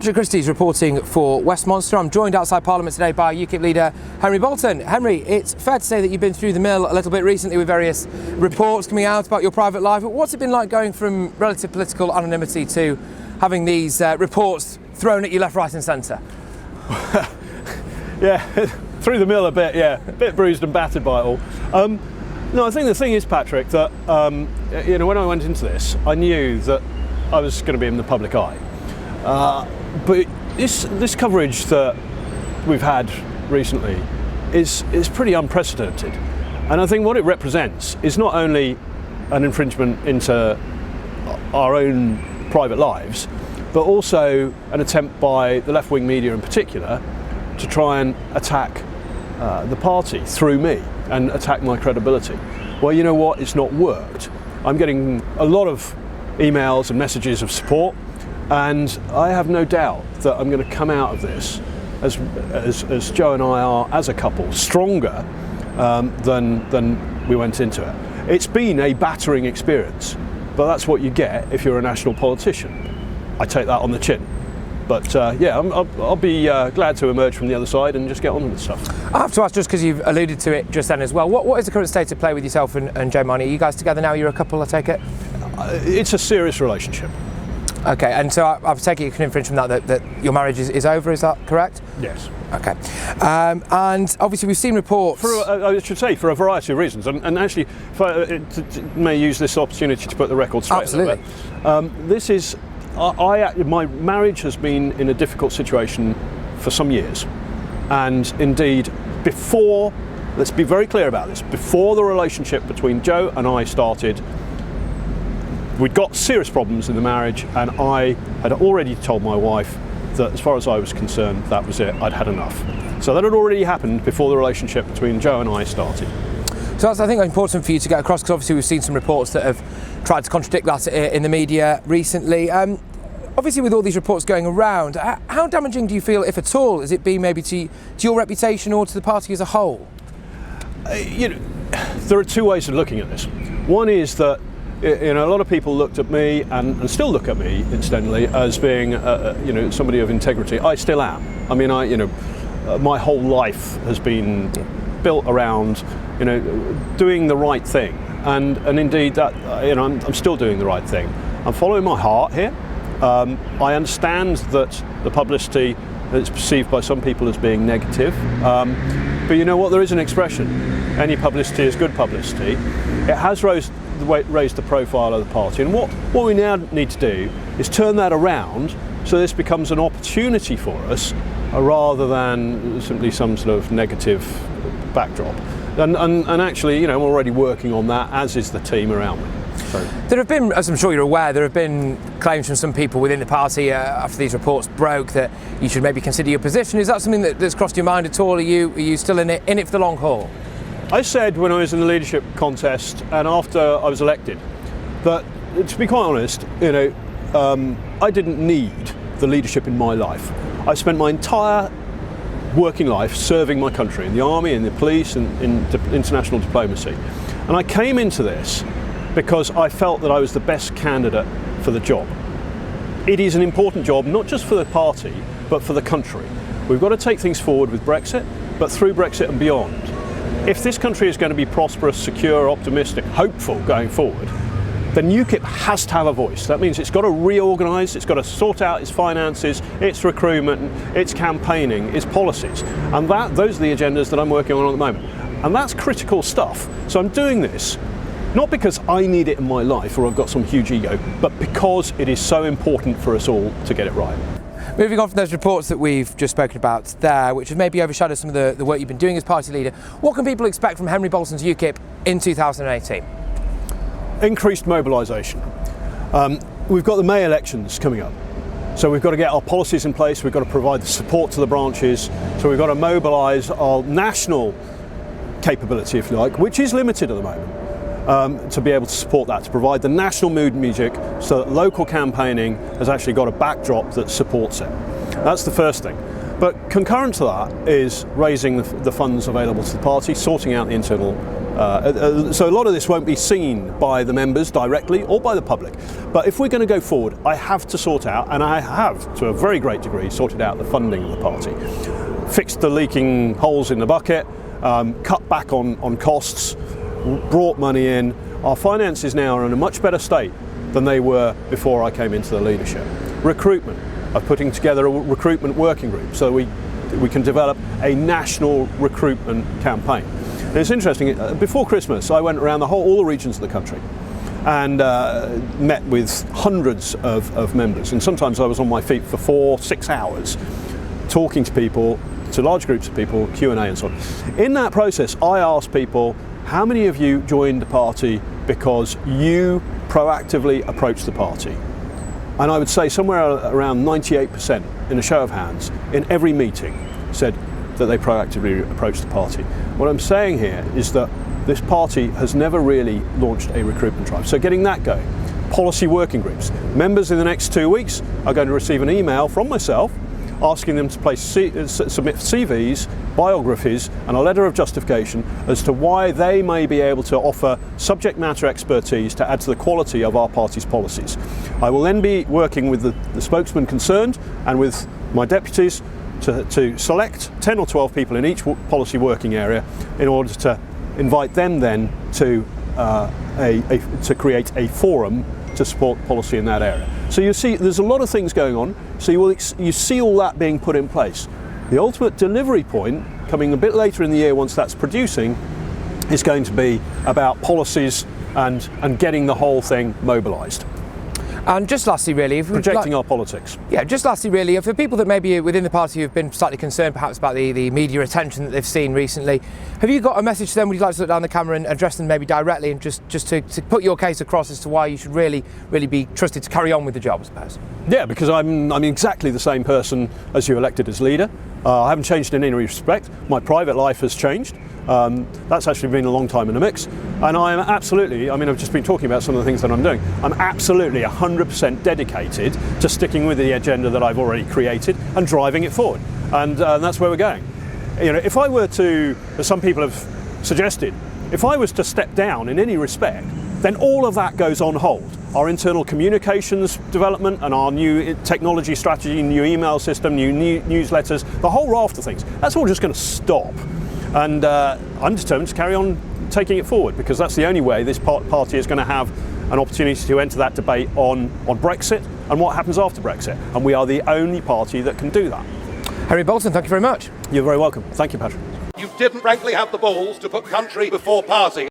Patrick Christie's reporting for Westminster. I'm joined outside Parliament today by UKIP leader Henry Bolton. Henry, it's fair to say that you've been through the mill a little bit recently with various reports coming out about your private life. What's it been like going from relative political anonymity to having these reports thrown at you left, right and centre? Yeah, through the mill a bit, yeah. A bit bruised and battered by it all. No, I think the thing is, Patrick, that when I went into this, I knew that I was going to be in the public eye. But this coverage that we've had recently is pretty unprecedented, and I think what it represents is not only an infringement into our own private lives, but also an attempt by the left-wing media in particular to try and attack the party through me and attack my credibility. Well, you know what? It's not worked. I'm getting a lot of emails and messages of support, and I have no doubt that I'm going to come out of this as Joe and I are, as a couple, stronger than we went into it. It's been a battering experience, but that's what you get if you're a national politician. I take that on the chin. But I'll be glad to emerge from the other side and just get on with the stuff. I have to ask, just because you've alluded to it just then as well, what is the current state of play with yourself and Joe Marnie? Are you guys together now? You're a couple, I take it? It's a serious relationship. Okay, and so I've taken you can inference from that your marriage is over, is that correct? Yes. Okay. And obviously we've seen reports... I should say, for a variety of reasons, and actually, if I may use this opportunity to put the record straight. Absolutely. This is... my marriage has been in a difficult situation for some years, and indeed before, let's be very clear about this, before the relationship between Joe and I started, we'd got serious problems in the marriage, and I had already told my wife that as far as I was concerned, that was it, I'd had enough. So that had already happened before the relationship between Joe and I started. So that's, I think, important for you to get across, because obviously we've seen some reports that have tried to contradict that in the media recently. Obviously, with all these reports going around, how damaging do you feel, if at all, has it been maybe to your reputation or to the party as a whole? There are two ways of looking at this. One is that a lot of people looked at me and still look at me, incidentally, as being somebody of integrity. I still am. I mean, my whole life has been built around doing the right thing, and indeed that I'm still doing the right thing. I'm following my heart here. I understand that the publicity is perceived by some people as being negative, but you know what? There is an expression: any publicity is good publicity. It has raised the profile of the party, and what we now need to do is turn that around so this becomes an opportunity for us, rather than simply some sort of negative backdrop. And actually, I'm already working on that, as is the team around me. So. There have been, as I'm sure you're aware, there have been claims from some people within the party after these reports broke that you should maybe consider your position. Is that something that's crossed your mind at all? Are you still in it for the long haul? I said when I was in the leadership contest and after I was elected that, to be quite honest, I didn't need the leadership in my life. I spent my entire working life serving my country in the army, in the police, and in international diplomacy. And I came into this because I felt that I was the best candidate for the job. It is an important job, not just for the party, but for the country. We've got to take things forward with Brexit, but through Brexit and beyond. If this country is going to be prosperous, secure, optimistic, hopeful going forward, then UKIP has to have a voice. That means it's got to reorganise, it's got to sort out its finances, its recruitment, its campaigning, its policies. And those are the agendas that I'm working on at the moment. And that's critical stuff. So I'm doing this not because I need it in my life or I've got some huge ego, but because it is so important for us all to get it right. Moving on from those reports that we've just spoken about there, which have maybe overshadowed some of the work you've been doing as party leader, what can people expect from Henry Bolton's UKIP in 2018? Increased mobilisation. We've got the May elections coming up, so we've got to get our policies in place, we've got to provide the support to the branches, so we've got to mobilise our national capability, if you like, which is limited at the moment. To be able to support that, to provide the national mood music so that local campaigning has actually got a backdrop that supports it. That's the first thing. But concurrent to that is raising the funds available to the party, sorting out the internal So a lot of this won't be seen by the members directly or by the public. But if we're going to go forward, I have to sort out, and I have to a very great degree sorted out the funding of the party, fixed the leaking holes in the bucket, cut back on costs, brought money in. Our finances now are in a much better state than they were before I came into the leadership. Recruitment, of putting together a recruitment working group so we can develop a national recruitment campaign. And it's interesting, before Christmas I went around all the regions of the country and met with hundreds of members, and sometimes I was on my feet for 4-6 hours talking to people, to large groups of people, Q&A and so on. In that process I asked people, how many of you joined the party because you proactively approached the party? And I would say somewhere around 98%, in a show of hands, in every meeting said that they proactively approached the party. What I'm saying here is that this party has never really launched a recruitment drive. So getting that going. Policy working groups. Members in the next 2 weeks are going to receive an email from myself asking them to submit CVs, biographies and a letter of justification as to why they may be able to offer subject matter expertise to add to the quality of our party's policies. I will then be working with the spokesman concerned and with my deputies to select 10 or 12 people in each policy working area in order to invite them then to create a forum to support policy in that area. So you see there's a lot of things going on, so you see all that being put in place. The ultimate delivery point, coming a bit later in the year once that's producing, is going to be about policies and getting the whole thing mobilised. And just lastly, really, if projecting our politics. Yeah, just lastly, really, for people that maybe within the party who've been slightly concerned perhaps about the media attention that they've seen recently, have you got a message to them? Would you like to look down the camera and address them maybe directly and just to put your case across as to why you should really be trusted to carry on with the job, I suppose? Yeah, because I'm exactly the same person as you elected as leader. I haven't changed in any respect. My private life has changed. That's actually been a long time in the mix, and I am absolutely, I've just been talking about some of the things that I'm doing. I'm absolutely 100% dedicated to sticking with the agenda that I've already created and driving it forward, and that's where we're going. You know, if I were to, as some people have suggested, if I was to step down in any respect, then all of that goes on hold. Our internal communications development and our new technology strategy, new email system, new newsletters, the whole raft of things, that's all just going to stop. And I'm determined to carry on taking it forward, because that's the only way this party is going to have an opportunity to enter that debate on Brexit and what happens after Brexit. And we are the only party that can do that. Henry Bolton, thank you very much. You're very welcome. Thank you, Patrick. You didn't frankly have the balls to put country before party.